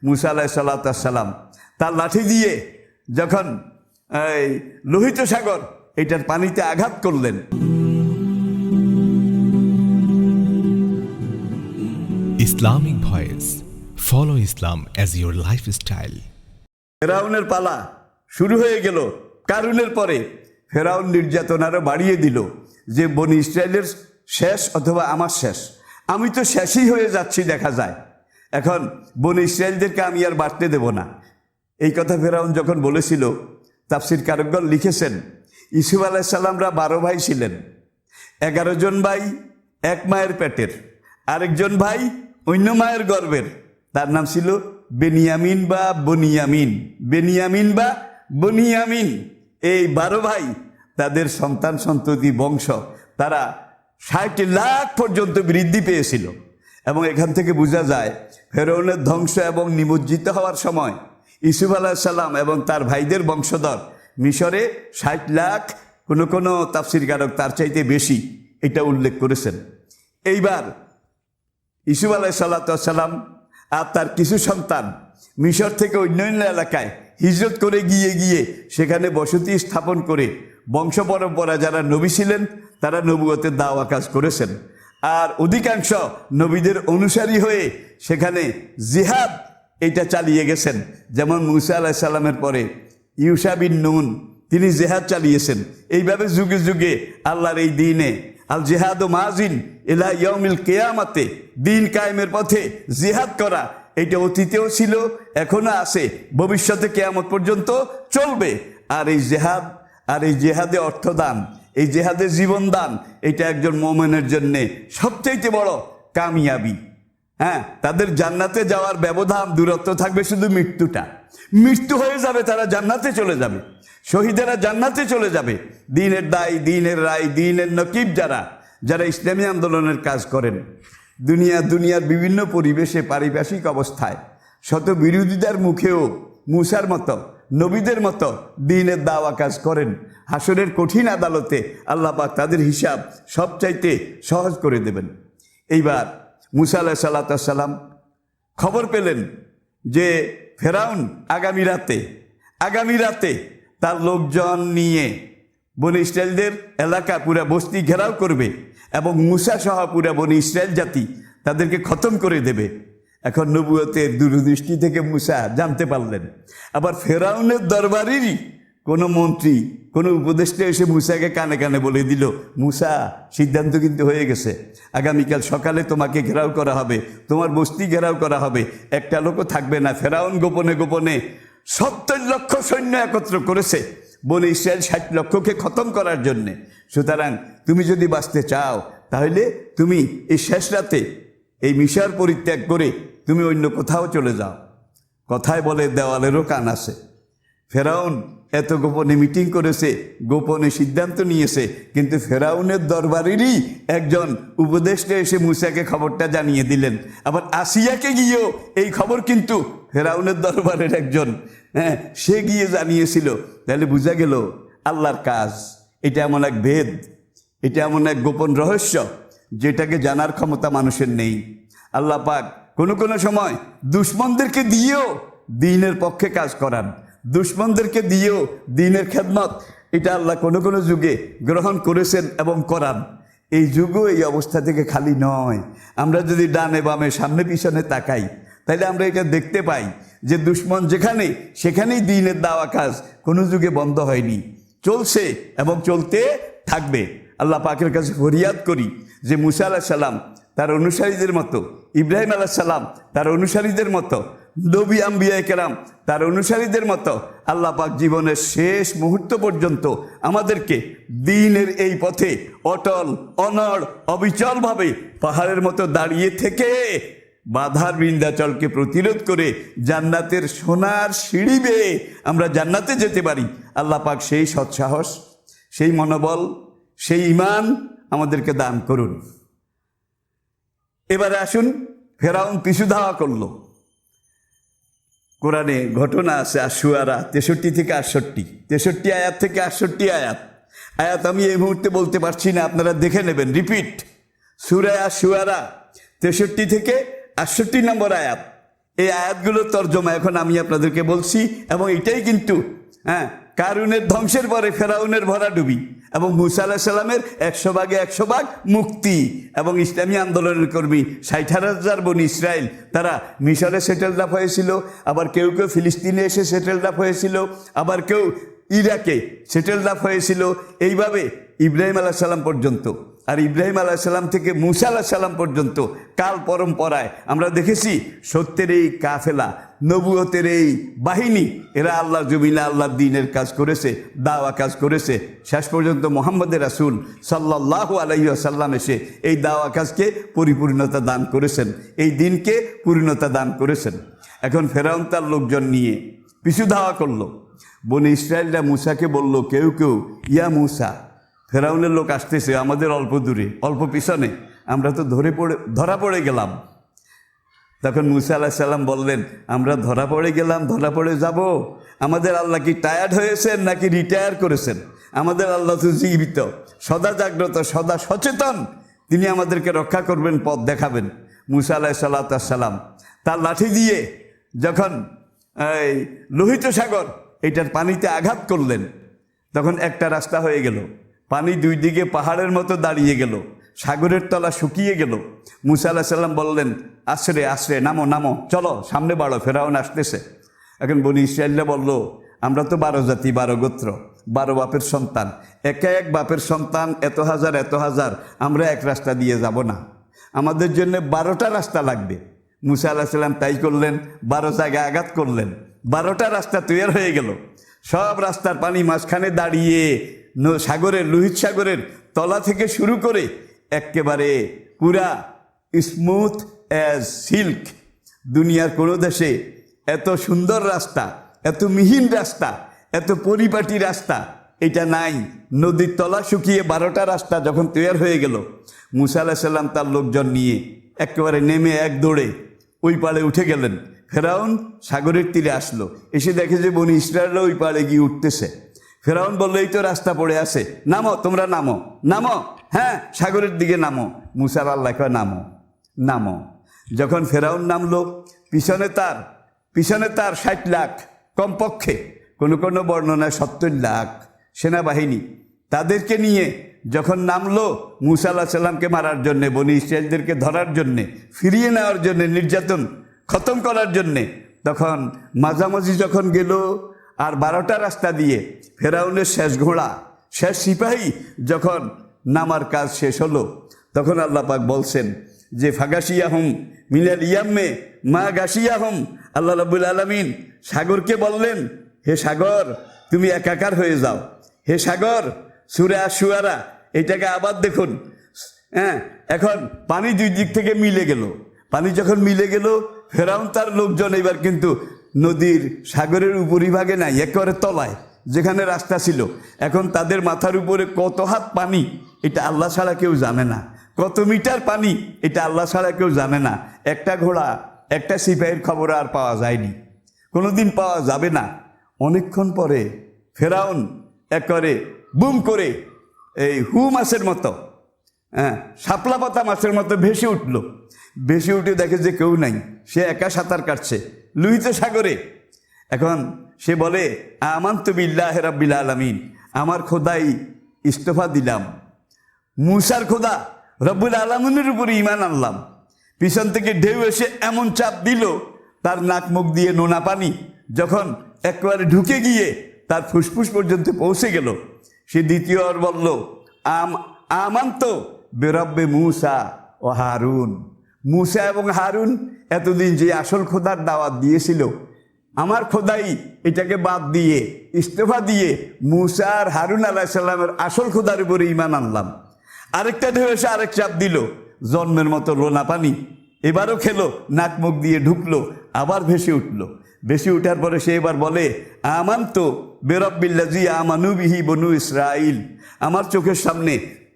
মুসা আলাইহিস সালাম তার লাঠি দিয়ে যখন এই লোহিত সাগর এটার পানিতে আঘাত করলেন, Islamic Voice. Follow Islam as your lifestyle. ফেরাউনের পালা শুরু হয়ে গেল। কারুনের পরে ফেরাউন নির্যাতন আরো বাড়িয়ে দিল যে বনি ইসরায়েলের শেষ অথবা আমার শেষ, আমি তো শেষই হয়ে যাচ্ছি দেখা যায়, এখন বনি ইসরায়েলদেরকে আমি আর বাড়তে দেব না। এই কথা ফেরাউন যখন বলেছিল, তাফসির কারকগণ লিখেছেন ইউসুফ আলাইহিস সালামরা 12 ভাই ছিলেন। 11 জন ভাই এক মায়ের পেটের, আরেকজন ভাই অন্য মায়ের গর্ভের, তার নাম ছিল বেনিয়ামিন বা বনিয়ামিন। বেনিয়ামিন বা বনিয়ামিন, এই 12 ভাই তাদের সন্তান সন্ততি বংশ তারা 60 লাখ পর্যন্ত বৃদ্ধি পেয়েছিল। এবং এখান থেকে বোঝা যায় ফেরাউনের ধ্বংস এবং নিমজ্জিত হওয়ার সময় ইউসুফ আলাইহিস সালাম এবং তার ভাইদের বংশধর মিশরে 60 লাখ, কোনো তাফসিরকারক তার চাইতে বেশি এটা উল্লেখ করেছেন। এইবার ইউসুফ আলাইহিস সালাম আর তার কিছু সন্তান মিশর থেকে অন্যান্য এলাকায় হিজরত করে গিয়ে সেখানে বসতি স্থাপন করে বংশ পরম্পরা যারা নবী ছিলেন তারা নবুয়তের দাওয়া কাজ করেছেন। আর অধিকাংশ নবীদের অনুসারী হয়ে সেখানে জিহাদ এটা চালিয়ে গেছেন। যেমন মুসা আলাইহিস সালামের পরে ইউশা বিন নুন তিনি জিহাদ চালিয়েছেন। এইভাবে যুগে যুগে আল্লাহর এই দিনে আল জিহাদ ও মাজিন ইলা ইয়াউমিল কিয়ামাতে, দিন কায়েমের পথে জিহাদ করা এটা অতীতেও ছিল, এখনো আছে, ভবিষ্যতে কিয়ামত পর্যন্ত চলবে। আর এই জিহাদ আর এই জিহাদে অর্থদান, এই জিহাদে জীবনদান, এটা একজন মুমিনের জন্য সবচেয়ে বড় কামিয়াবি। হ্যাঁ, তাদের জান্নাতে যাওয়ার ব্যবধান দূরত্ব থাকবে শুধু মৃত্যুটা। মৃত্যু হয়ে যাবে, তারা জান্নাতে চলে যাবে, শহীদেরা জান্নাতে চলে যাবে। দ্বীনের দায়, দ্বীনের রায়, দ্বীনের নকিব যারা ইসলামী আন্দোলনের কাজ করেন, দুনিয়ার বিভিন্ন পরিবেশে পারিপার্শ্বিক অবস্থায় শত বিরোধিতার মুখেও মুসার মতো নবীদের মতো দ্বীনের দাওয়া কাজ করেন। হাসরের কঠিন আদালতে আল্লাহ পাক তাদের হিসাব সবচাইতে সহজ করে দেবেন। এইবার মুসা আলাইহিস সালাম খবর পেলেন যে ফেরাউন আগামী রাতে তার লোকজন নিয়ে বনি ইসরায়েলদের এলাকা পুরা বস্তি ঘেরাও করবে এবং মুসা সহ পুরা বনি ইসরায়েল জাতি তাদেরকে খতম করে দেবে। এখন নবুয়তের দূরদৃষ্টি থেকে মুসা জানতে পারলেন। আবার ফেরাউনের দরবারেরই কোনো মন্ত্রী, কোনো উপদেষ্টা এসে মুসাকে কানে কানে বলে দিল, মুসা সিদ্ধান্ত কিন্তু হয়ে গেছে, আগামীকাল সকালে তোমাকে ঘেরাও করা হবে, তোমার বস্তি ঘেরাও করা হবে, একটা লোকও থাকবে না। ফেরাউন গোপনে গোপনে 70 লক্ষ সৈন্য একত্র করেছে বনি ইসরায়েল 60 লক্ষকে খতম করার জন্যে। সুতরাং তুমি যদি বাঁচতে চাও তাহলে তুমি এই শেষ রাতে এই মিশর পরিত্যাগ করে তুমি অন্য কোথাও চলে যাও। কথায় বলে দেওয়ালেরও কান আছে। ফেরাউন এত গোপনে মিটিং করেছে, গোপনে সিদ্ধান্ত নিয়েছে, কিন্তু ফেরাউনের দরবারেরই একজন উপদেষ্টা এসে মুসাকে খবরটা জানিয়ে দিলেন। আবার আসিয়াকে গিয়েও এই খবর কিন্তু ফেরাউনের দরবারের একজন সে গিয়ে জানিয়েছিল। তাহলে বোঝা গেল আল্লাহর কাজ এটা এমন এক ভেদ, এটা এমন এক গোপন রহস্য যেটাকে জানার ক্ষমতা মানুষের নেই। আল্লাহ পাক কোনো সময় দুশ্মনদেরকে দিয়েও দ্বীনের পক্ষে কাজ করান, দুশ্মনদেরকে দিয়েও দ্বীনের খেদমত এটা আল্লাহ কোনো যুগে গ্রহণ করেছেন এবং করান। এই যুগও এই অবস্থা থেকে খালি নয়। আমরা যদি ডানে বামে সামনে পিছনে তাকাই তাহলে আমরা এটা দেখতে পাই যে দুশ্মন যেখানে সেখানেই দ্বীনের দাওয়া কাজ কোনো যুগে বন্ধ হয়নি, চলছে এবং চলতে থাকবে। আল্লাহ পাকের কাছে ফরিয়াদ করি যে মুসা আলাইহিস সালাম তার অনুসারীদের মতো, ইব্রাহিম আলাইহিস সালাম তার অনুসারীদের মতো, নবী আম্বিয়ায়ে কেরাম তার অনুসারীদের মতো আল্লাহ পাক জীবনের শেষ মুহূর্ত পর্যন্ত আমাদেরকে দ্বীনের এই পথে অটল, অনড়, অবিচলভাবে পাহাড়ের মতো দাঁড়িয়ে থেকে বাধার বিন্ধ্যাচলকে প্রতিরোধ করে জান্নাতের সোনার সিঁড়ি বেয়ে আমরা জান্নাতে যেতে পারি। আল্লাহ পাক সেই সৎসাহস, সেই মনোবল, সেই ঈমান আমাদেরকে দান করুন। এবারে আসুন, ফেরাউন পিছু ধাওয়া করলো। কোরআনে ঘটনা আছে আশুয়ারা 63 থেকে 68, 63 আয়াত থেকে 68 আয়াত আমি এই মুহূর্তে বলতে পারছি না, আপনারা দেখে নেবেন। রিপিট, সূরা আশুয়ারা 63 থেকে 68 নম্বর আয়াত। এই আয়াতগুলোর তর্জমা এখন আমি আপনাদেরকে বলছি, এবং এটাই কিন্তু কারুনের ধ্বংসের পরে ফেরাউনের ভরাডুবি এবং মুসা আলাইহিস সালামের 100% মুক্তি, এবং ইসলামী আন্দোলনের কর্মী 60,000 বনি ইসরায়েল তারা মিশরে সেটেলড আপ হয়েছিল, আবার কেউ কেউ ফিলিস্তিনে এসে সেটেলড আপ হয়েছিল, আবার কেউ ইরাকে সেটেলড আপ হয়েছিল। এইভাবে ইব্রাহিম আলাইহিস সালাম পর্যন্ত, আর ইব্রাহিম আলাইহিস সালাম থেকে মুসা আলাইহিস সালাম পর্যন্ত কাল পরম্পরায় আমরা দেখেছি সত্যের এই কাফেলা, নবুয়তের এই বাহিনী, এরা আল্লাহ জমিনে আল্লাহর দ্বীনের কাজ করেছে, দাওয়া কাজ করেছে। শেষ পর্যন্ত মুহাম্মদের রাসূল সাল্লাল্লাহু আলাইহি ওয়াসাল্লাম এসে এই দাওয়া কাজকে পরিপূর্ণতা দান করেছেন, এই দিনকে পূর্ণতা দান করেছেন। এখন ফেরাউন তার লোকজন নিয়ে পিছু ধাওয়া করলো। বনি ইসরায়েলরা মুসাকে বলল, কেউ কেউ, ইয়া মুসা, ফেরাউনের লোক আসতেছে আমাদের অল্প দূরে, অল্প পিছনে, আমরা তো ধরা পড়ে গেলাম। তখন মুসা আলাইহিস সালাম বললেন, আমরা ধরা পড়ে যাব? আমাদের আল্লাহ কি টায়ার্ড হয়েছেন নাকি রিটায়ার করেছেন? আমাদের আল্লাহ তো জীবিত, সদা জাগ্রত, সদা সচেতন, তিনি আমাদেরকে রক্ষা করবেন, পথ দেখাবেন। মুসা আলাইহিস সালাম তার লাঠি দিয়ে যখন এই লোহিত সাগর এটার পানিতে আঘাত করলেন, তখন একটা রাস্তা হয়ে গেল, পানি দুই দিকে পাহাড়ের মতো দাঁড়িয়ে গেল, সাগরের তলা শুকিয়ে গেল। মুসা আলাইহিস সালাম বললেন, আশ্রে নামো, চলো সামনে বাড়ো, ফেরাউন আসতেছে। এখন বনি ইসরায়েলরা বলল, আমরা তো 12 জাতি, 12 গোত্র, 12 বাপের সন্তান, এক বাপের সন্তান, এত হাজার, আমরা এক রাস্তা দিয়ে যাব না, আমাদের জন্য 12টা রাস্তা লাগবে। মুসা আলাইহিস সালাম তাই করলেন, 12 জায়গায় আঘাত করলেন, 12টা রাস্তা তৈরি হয়ে গেল। সব রাস্তার পানি মাঝখানে দাঁড়িয়ে সাগরের, লোহিত সাগরের তলা থেকে শুরু করে একেবারে পুরা স্মুথ অ্যাজ সিল্ক। দুনিয়ার কোনো দেশে এত সুন্দর রাস্তা, এত মিহিন রাস্তা, এত পরিপাটি রাস্তা এটা নাই। নদীর তলা শুকিয়ে 12টা রাস্তা যখন তৈরি হয়ে গেল, মুসা আলাইহিস সালাম তার লোকজন নিয়ে একেবারে নেমে এক দৌড়ে ওই পাড়ে উঠে গেলেন। ফেরাউন সাগরের তীরে আসলো, এসে দেখে যে বনি ইসরায়েলরা ওই পাড়ে গিয়ে উঠতেছে। ফেরাউন বললো, এই তো রাস্তা পড়ে আছে, নামো, তোমরা নামো, হ্যাঁ সাগরের দিকে নামো। মুসার আল্লাহ কয়, নামো। যখন ফেরাউন নামলো, পিছনে তার 60 লাখ, কমপক্ষে কোনো বর্ণনায় 70 লাখ সেনাবাহিনী, তাদেরকে নিয়ে যখন নামলো মুসা আলাইহিস সালামকে মারার জন্যে, বনি ইসরায়েলদেরকে ধরার জন্যে, ফিরিয়ে নেওয়ার জন্যে, নির্যাতন খতম করার জন্যে, তখন মাঝামাঝি যখন গেল আর 12টা রাস্তা দিয়ে ফেরাউনের শেষ ঘোড়া, শেষ সিপাহী যখন নামার কাজ শেষ হলো, তখন আল্লাহ পাক বলছেন যে ফাগাশিয়াহুম মিনাল ইয়াম্মে মা গাশিয়াহুম। আল্লাহ রাব্বুল আলামিন সাগরকে বললেন, হে সাগর তুমি একাকার হয়ে যাও। হে সাগর, সূরা আশ-শুআরা এটাকে আবার দেখুন। এখন পানি দুই দিক থেকে মিলে গেল। পানি যখন মিলে গেল, ফেরাউন তার লোকজন এবার কিন্তু নদীর সাগরের উপরিভাগে নাই, একেবারে তলায় যেখানে রাস্তা ছিল। এখন তাদের মাথার উপরে কত হাত পানি এটা আল্লাহ ছাড়া কেউ জানে না, কত মিটার পানি এটা আল্লাহ ছাড়া কেউ জানে না। একটা ঘোড়া, একটা সিপাহীর খবর আর পাওয়া যায়নি, কোনোদিন পাওয়া যাবে না। অনেকক্ষণ পরে ফেরাউন একেবারে বুম করে এই মাছের মতো, শাপলা পাতা মাছের মতো ভেসে উঠে দেখে যে কেউ নাই, সে একা সাঁতার কাটছে লোহিত সাগরে। এখন সে বলে, আমানতু বিল্লাহি রাব্বিল আলামিন, আমার খোদাই ইস্তফা দিলাম, মুসার খোদা রব্বুল আলামিনের উপরে ঈমান আনলাম। পিছন থেকে ঢেউ এসে এমন চাপ দিল, তার নাক মুখ দিয়ে নোনা পানি যখন একেবারে ঢুকে গিয়ে তার ফুসফুস পর্যন্ত পৌঁছে গেল, সে দ্বিতীয়বার বলল, আমানতু বিরব্বি মুসা ও হারুন। মুসা এবং হারুন এতদিন যে আসল খোদার দাওয়াত দিয়েছিল, আমার খোদাই এটাকে বাদ দিয়ে, ইস্তফা দিয়ে মুসা আর হারুন আলাইহিস সালামের আসল খোদার উপরে ঈমান আনলাম। আরেকটা ঢেউ এসে আরেক চাপ দিল, জন্মের মতো লোনা পানি এবারও খেলো, নাক মুখ দিয়ে ঢুকলো, আবার ভেসে উঠলো। ভেসে উঠার পরে সে এবার বলে, আমানতু বিরব্বিল্লাযী আমানু বিহি বনু ইসরাইল। আমার চোখের সামনে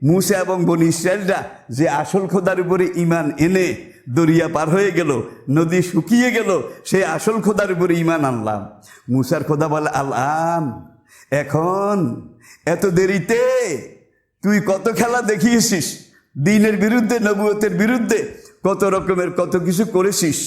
মুসা এবং বনি ইসরায়েলরা যে আসল খোদার উপরে ঈমান এনে দরিয়া পার হয়ে গেল, নদী শুকিয়ে গেল, সেই আসল খোদার উপরে ঈমান আনলাম। মুসার খোদা বলে, আল-আন, এখন এত দেরিতে তুই কত খেলা দেখিয়েছিস, দ্বীনের বিরুদ্ধে, নবুয়তের বিরুদ্ধে কত রকমের কত কিছু করেছিস।